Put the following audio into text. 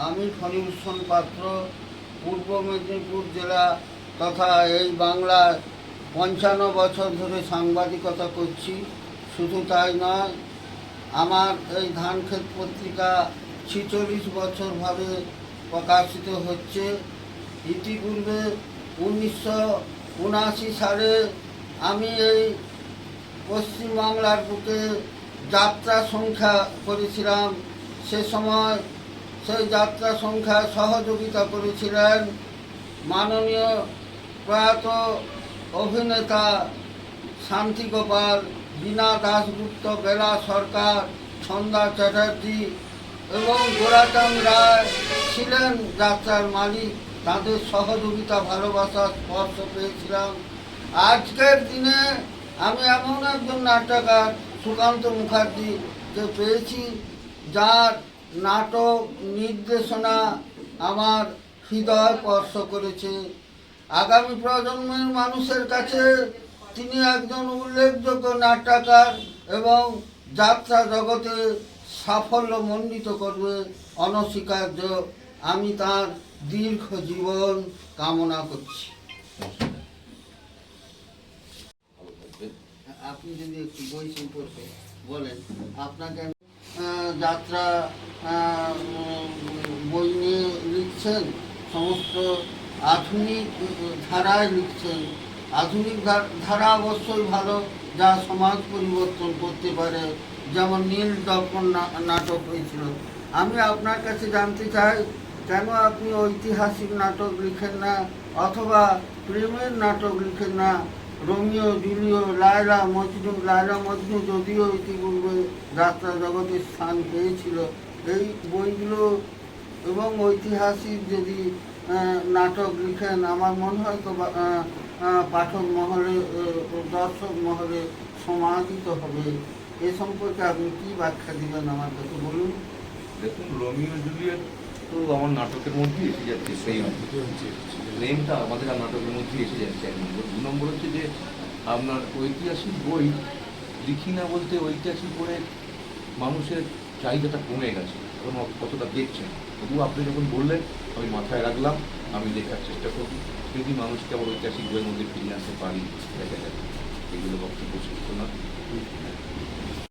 আমি ফণীভূষণ পাত্র পূর্ব মেদিনীপুর জেলা তথা এই বাংলার ৫৫ বছর ধরে সাংবাদিকতা করছি। শুধু তাই নয়, আমার এই ধানক্ষেত পত্রিকা ৪৬ বছর প্রকাশিত হচ্ছে। ইতিপূর্বে ১৯৭৯ সালে আমি এই পশ্চিমবাংলার বুকে যাত্রা সংখ্যা করেছিলাম। সে সময় সেই যাত্রা সংখ্যা সহযোগিতা করেছিলেন মাননীয় প্রয়াত অভিনেতা শান্তি গোপাল, বীণা দাশগুপ্ত, বেলা সরকার, ছন্দা চ্যাটার্জি এবং গোরাচাঁদ রায় ছিলেন যাত্রার মালিক। তাদের সহযোগিতা, ভালোবাসা, স্পর্শ পেয়েছিলাম। আজকের দিনে আমি এমন একজন নাট্যকার সুকান্ত মুখার্জিকে পেয়েছি, যার নাটক নির্দেশনা আমার হৃদয় স্পর্শ করেছে। আগামী প্রজন্মের মানুষের কাছে তিনি একজন উল্লেখযোগ্য নাট্যকার এবং যাত্রা জগতে সাফল্যমণ্ডিত করবে অনস্বীকার্য। আমি তার দীর্ঘ জীবন কামনা করছি। আপনি যদি একটু বই সম্পর্কে বলেন। আপনাকে যাত্রা বই নিয়ে লিখছেন, সমস্ত আধুনিক ধারায় লিখছেন। আধুনিক ধারা অবশ্যই ভালো, যা সমাজ পরিবর্তন করতে পারে, যেমন নীল দর্পণ নাটক হয়েছিল। আমি আপনার কাছে জানতে চাই, কেন আপনি ঐতিহাসিক নাটক লিখেন না, অথবা প্রেমের নাটক লিখেন না? রোমিও জুলিও, লায়লা মজনু যদিও ইতিপূর্বে যাত্রা জগতে স্থান পেয়েছিল, এই বইগুলো এবং ঐতিহাসিক যদি নাটক লিখেন, আমার মনে হয় তো পাঠক মহলে, দর্শক মহলে সমাদিত হবে। এ সম্পর্কে আপনি কী ব্যাখ্যা দিবেন আমার কাছে বলুন। দেখুন, রোমিও জুলিয়েট তো আমার নাটকের মধ্যে এসে যাচ্ছে, সেই প্রেমটা আমাদের নাটকের মধ্যে এসে যাচ্ছে। ১ নম্বর। ২ নম্বর হচ্ছে যে আপনার ঐতিহাসিক বই লিখি না বলতে, ঐতিহাসিক বইয়ের মানুষের চাহিদাটা কমে গেছে এবং কতটা দেখছেন। তবুও আপনি যখন বললেন, আমি মাথায় রাখলাম, আমি লেখার চেষ্টা করব। যদি মানুষকে আবার ঐতিহাসিক বইয়ের মধ্যে ফিরিয়ে আনতে পারি, দেখা যাবে। এগুলো বক্তব্য শেষ না।